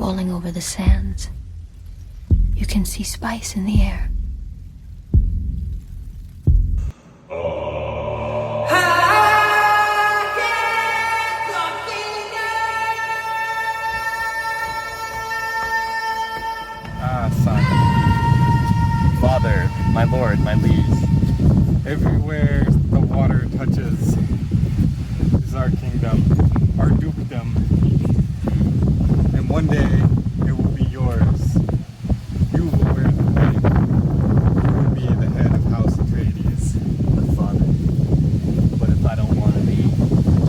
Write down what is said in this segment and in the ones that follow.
rolling over the sands. You can see spice in the air. Son, Father, my lord, my liege, everywhere the water touches is our kingdom, our dukedom, and one day it will be yours. You will wear the white. You will be the head of House Atreides. But Father, what if I don't want to be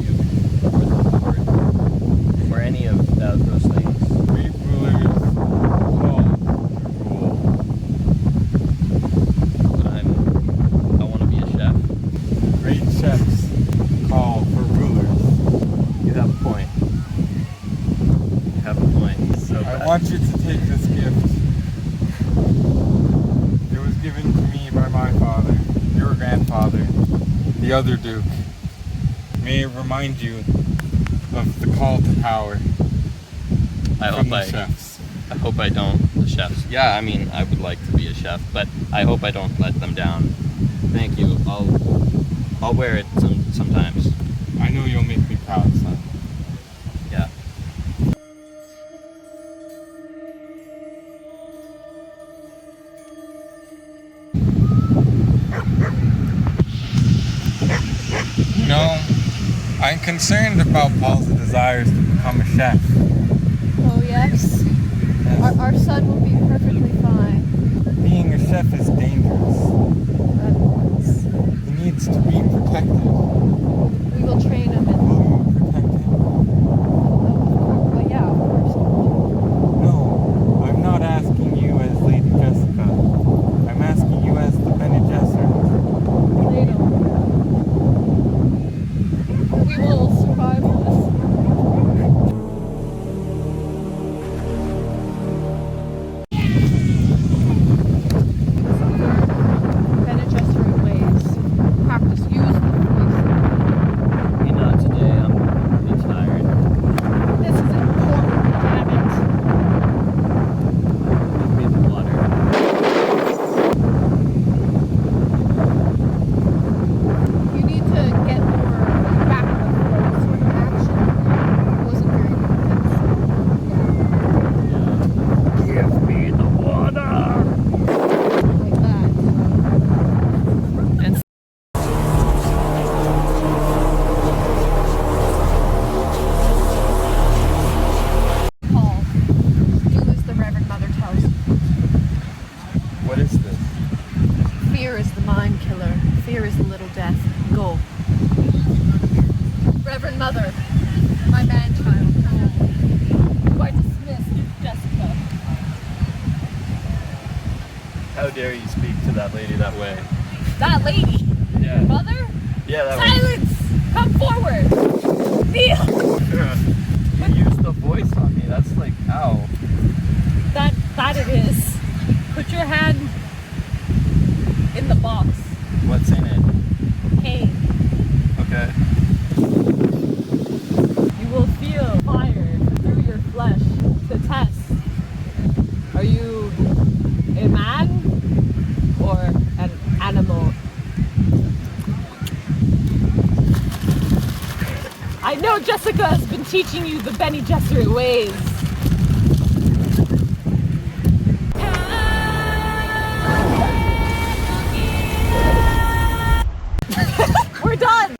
duke or the lord or any of those things? Great rulers call to rule. But I want to be a chef. Great chefs call for rulers. You have a point. You have a point. So I want you to take this gift. It was given to me by my father, your grandfather, the other Duke. May it remind you of the call to power from the chefs. I hope I don't. The chefs. Yeah, I mean, I would like to be a chef, but I hope I don't let them down. Thank you. I'll wear it sometimes. I know you'll make me proud, son. Yeah. You know, I'm concerned about Paul's desires to become a chef. Oh yes. Our son will be perfectly fine. Being a chef is dangerous. He needs to be protected. We will train him and Will you protect him? well, yeah, of course. No, I'm not asking you as Lady Jessica. I'm asking you as the Bene Gesserit. Later. We will survive this. Bene Gesserit ways. Practice, use the voice. Maybe not today. I'm pretty tired. This is important, damn it. Give me the water. You need to get more backup for this sort of action. It wasn't very intense. Give me the water. Like that. And Paul, do as the Reverend Mother tells you. what is this? Fear is the mind killer. Fear is the little death. Go. Reverend Mother, my man-child. You are dismissed, Jessica. How dare you speak to that lady that way? That lady, Yeah. Mother? Yeah, that Silence! Come forward! Kneel! You used the voice on me. That's like, ow. That it is. Put your hand in the box. What's in it? Pain. Okay. You will feel fire through your flesh to test. Are you a man or an animal? I know Jessica has been teaching you the Bene Gesserit ways. We're done!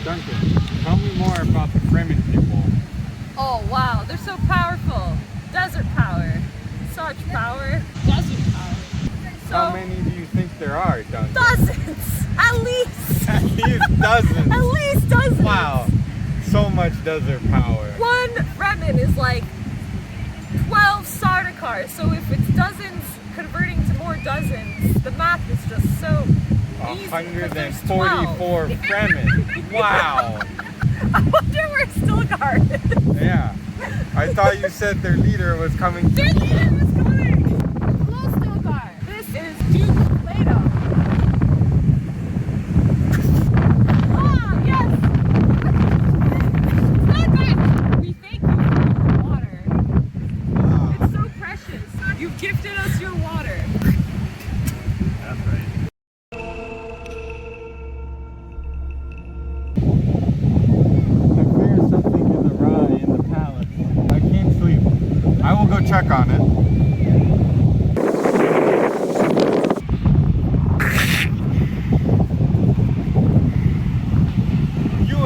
Duncan, tell me more about the Fremen people. Oh wow, they're so powerful. Desert power. Such power. Desert power. So How many do you think there are, Duncan? dozens! At least! At least dozens. At least dozens! Wow, so much desert power. One Fremen is like 12 Sardaukars, so if it's dozens converting to more dozens, the math is just so easy. 144 Fremen. Wow. I wonder we're still guarded. Yeah. I thought you said their leader was coming. Their leader is coming! Hello, Stilgar. This is Duke Plato. Ah, yes! Stilgar! We thank you for your water. It's so precious. You've gifted us your water. That's right. I fear something is awry in the palace. I can't sleep. I will go check on it. You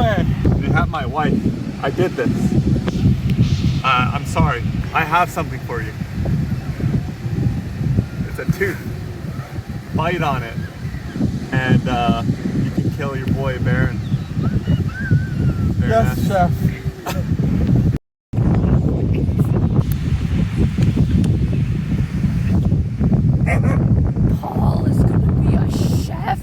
have my wife. I did this. I'm sorry. I have something for you. It's a tooth. Bite on it, and you can kill your boy Baron. Yes, chef. Paul is gonna be a chef.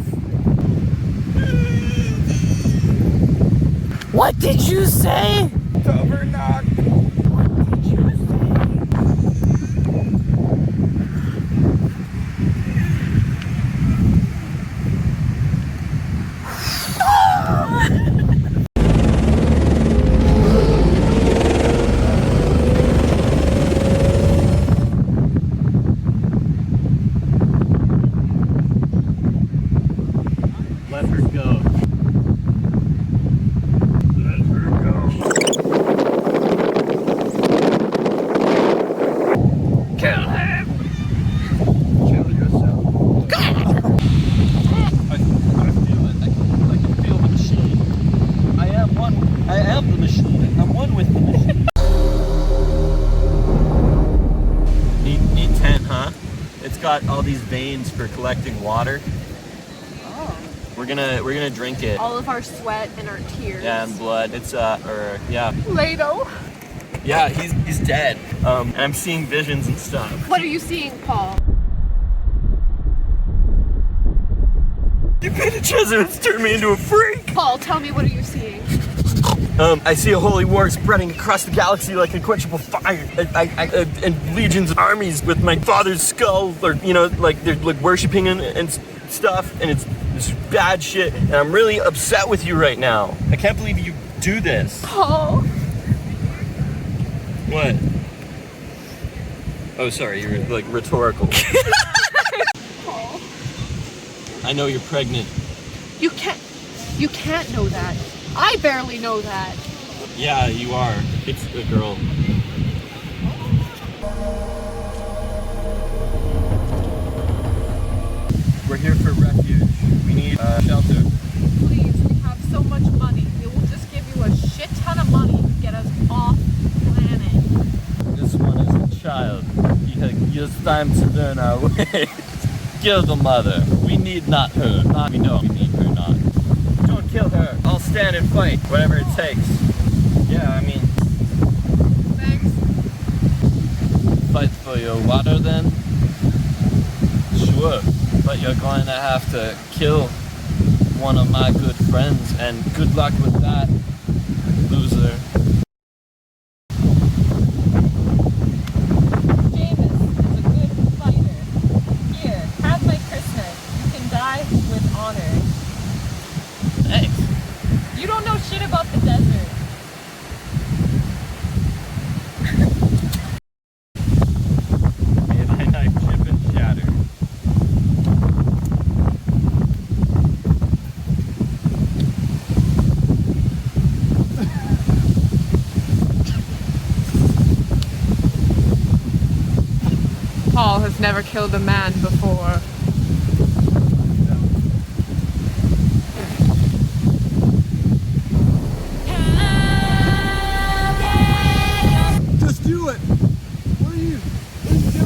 What did you say? Cover knock. What did you say? Let her go. Let her go. Kill him! Kill yourself. I feel it. I can feel the machine. I am the machine. I'm one with the machine. Neat tent, huh? It's got all these veins for collecting water. Oh. We're gonna drink it. All of our sweat and our tears. Yeah, and blood. It's yeah. Plato. Yeah, he's dead. And I'm seeing visions and stuff. What are you seeing, Paul? You Bene Gesserit's turned me into a freak! Paul, tell me, what are you seeing? I see a holy war spreading across the galaxy like unquenchable fire. And legions of armies with my father's skull, or, you know, like they're like worshiping and stuff, and it's bad shit, and I'm really upset with you right now. I can't believe you do this. Paul. What? Oh, sorry, you're like rhetorical. Paul. I know you're pregnant. You can't know that. I barely know that. Yeah, you are. It's a girl. We're here for refuge. We need shelter. Please, we have so much money. We will just give you a shit ton of money to get us off planet. This one is a child. It's time to learn our ways. Kill the mother. We need not her. Not we know we need her not. Don't kill her. I'll stand and fight, whatever it takes. Yeah, I mean, Thanks. fight for your water then? Sure, but you're going to have to kill one of my good friends, and good luck with that, loser. Jameis is a good fighter. Here, have my Christmas. You can die with honor. Thanks. You don't know shit about the desert. May thy knife chip and shatter. Paul has never killed a man before. Just do it. What are you?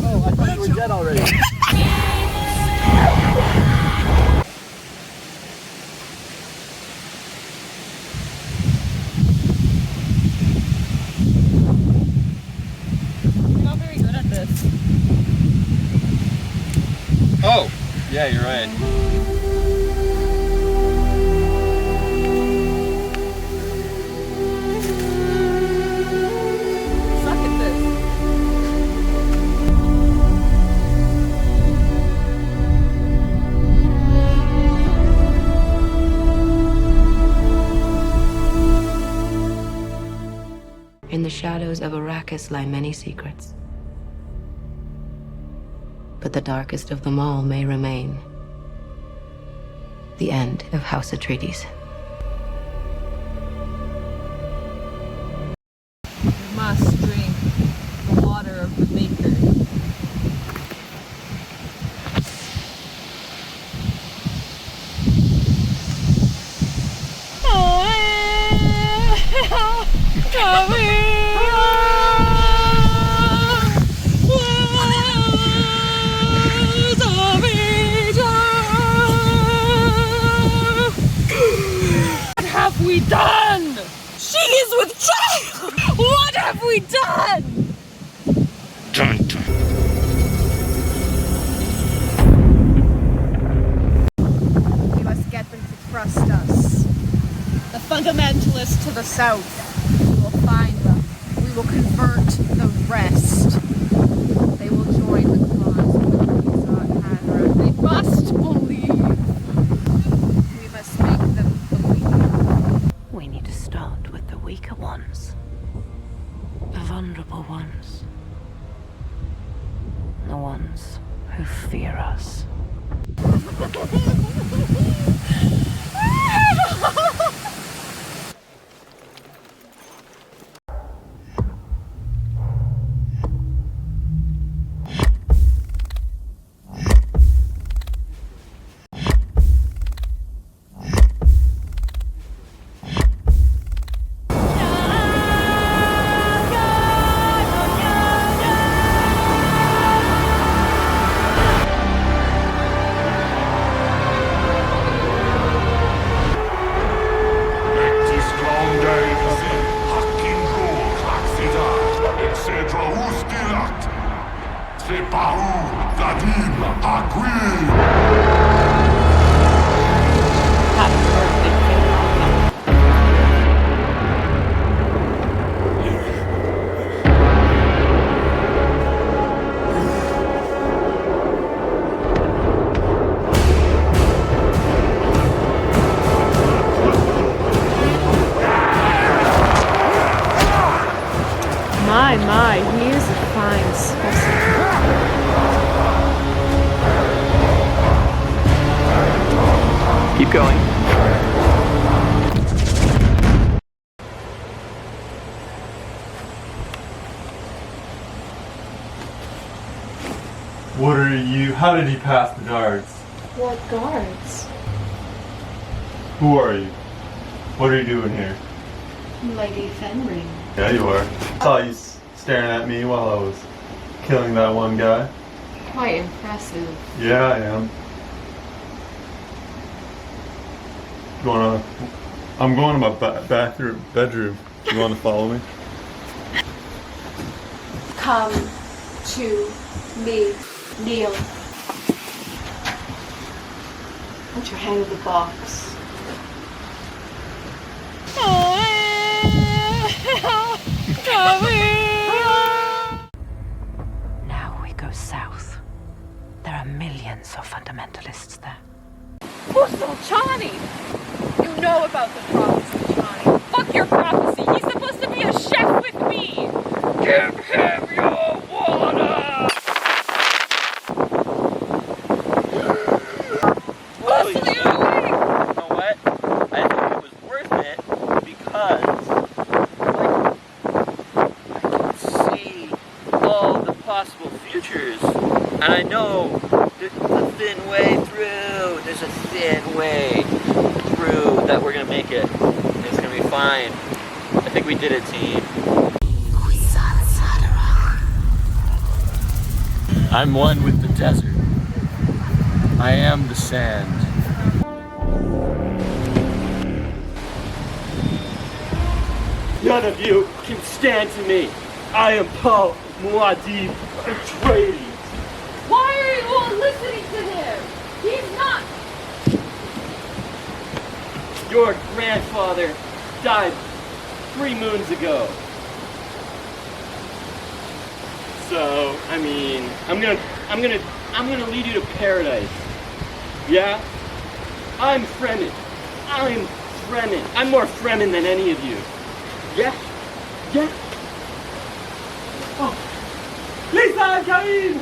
Oh, I thought you were dead already. You're not very good at this. Oh, yeah, you're right. Suck In the shadows of Arrakis lie many secrets. But the darkest of them all may remain. The end of House Atreides. You must drink the water of the Maker. What have we done? She is with child! What have we done? Dun, dun. We must get them to trust us. The fundamentalists to the south. We will find them. We will convert the rest. They will join the cause of the Kizar Hadra. They must believe. We must make them believe. We need to start with the weaker ones. The vulnerable ones. The ones who fear us. My, he is a fine specimen. Keep going. What are you? How did you pass the guards? What guards? Who are you? What are you doing here? Lady Fenring. Yeah, you are. I saw you staring at me while I was killing that one guy. Quite impressive. Yeah, I am. I'm going to my bedroom. You want to follow me? Come to me. Kneel. Put your hand in the box. Now we go south. There are millions of fundamentalists there. Chani! You know about the prophecy, Chani. Fuck your prophecy. He's supposed to be a chef with me. Give him your water! Holy shit. You know what? I think it was worth it because, like, I can see all the possible futures, and I know there's a thin way through. There's a thin way through that we're gonna make it. It's gonna be fine. I think we did it, team. I'm one with the desert. I am the sand. None of you can stand to me. I am Paul Atreides. Why are you all listening to him? He's not. Your grandfather died 3 moons ago. So, I mean, I'm gonna lead you to paradise. Yeah? I'm Fremen. I'm more Fremen than any of you. Yeah? Yeah? Lisa, Karim!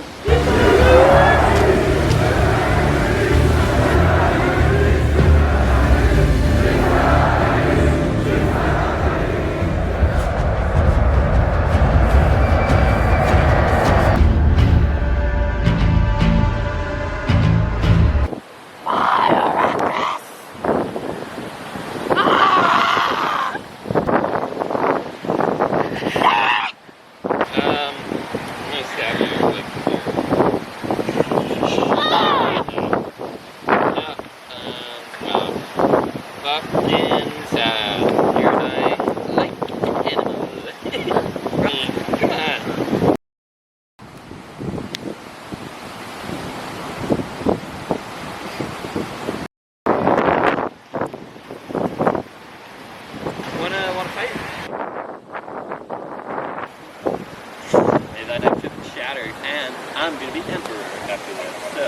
Wanna fight? May that ship shatter, and I'm gonna be emperor after this. So,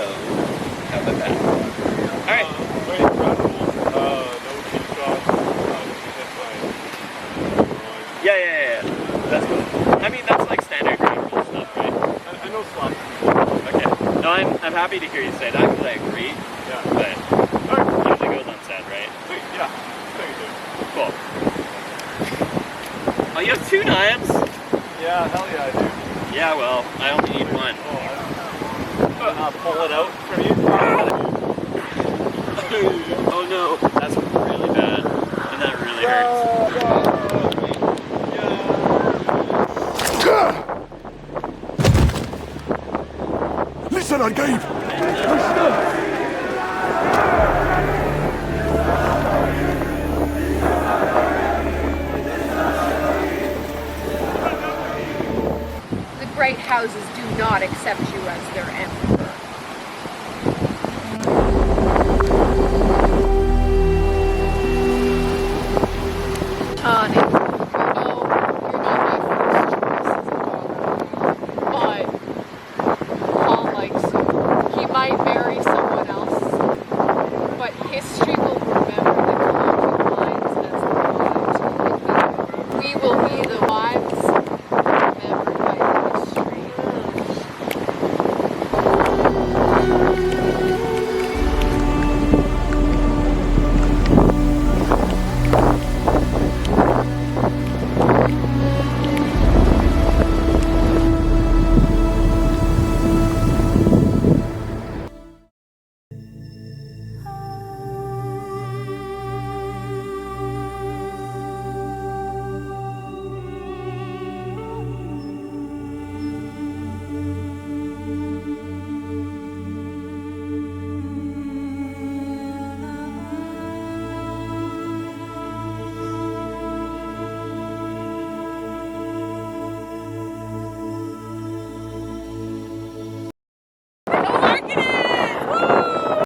how about that? All right. Wait, no cheap shots. Yeah. That's cool. I mean, that's like standard ground rule stuff, right? I know slot. Okay. No, I'm happy to hear you say that because I agree. Yeah. But usually goes unsaid, right? Sweet, yeah. Thank you. Cool. Oh, you have 2 knives? Yeah, hell yeah, I do. Yeah, well, I only need 1. Pull it out from you. Oh no, that's really bad. And that really hurts. Listen, Gabe! The great houses do not accept you as their emperor.